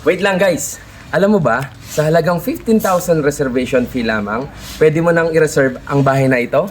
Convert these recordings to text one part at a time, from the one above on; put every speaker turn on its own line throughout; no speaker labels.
Wait lang guys, alam mo ba, sa halagang 15,000 reservation fee lamang, pwede mo nang i-reserve ang bahay na ito?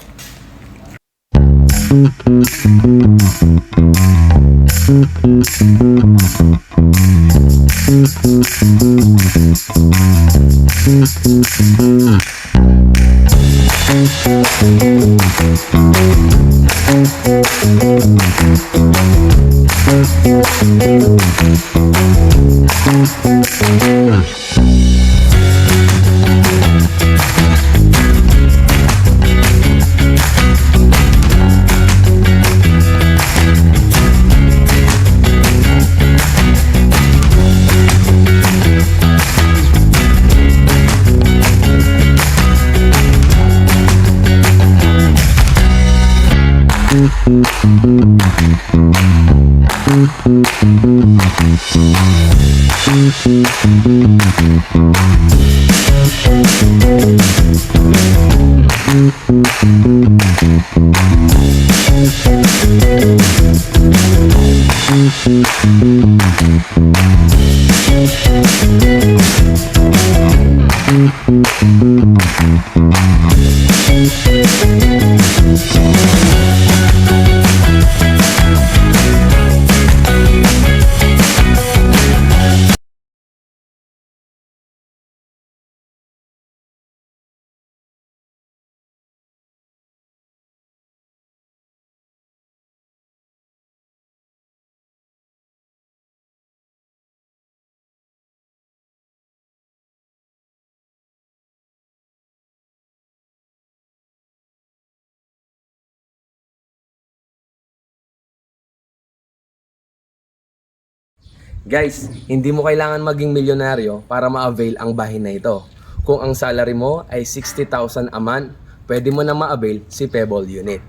Guys, hindi mo kailangan maging milyonaryo para ma-avail ang bahay na ito. Kung ang salary mo ay 60,000 a month, pwede mo na ma-avail si Pebble Unit.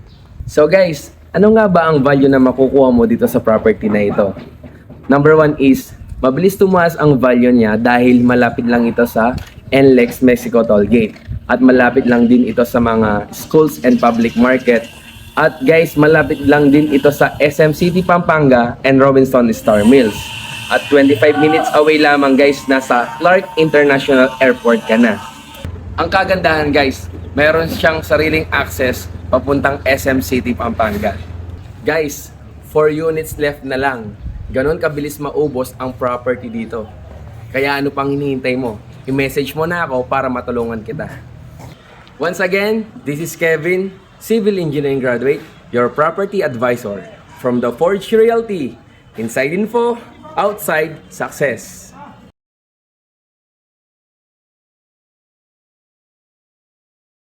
So guys, ano nga ba ang value na makukuha mo dito sa property na ito? Number one is, mabilis tumaas ang value niya dahil malapit lang ito sa NLEX Mexico Tollgate. At malapit lang din ito sa mga schools and public market. At guys, malapit lang din ito sa SM City Pampanga and Robinson Star Mills. At 25 minutes away lamang guys, nasa Clark International Airport ka na. Ang kagandahan guys, meron siyang sariling access papuntang SM City Pampanga. Guys, 4 units left na lang. Ganon kabilis maubos ang property dito. Kaya ano pang hinihintay mo? I-message mo na ako para matulungan kita. Once again, this is Kevin, Civil Engineering Graduate, your property advisor from the Forge Realty. Inside info, outside success.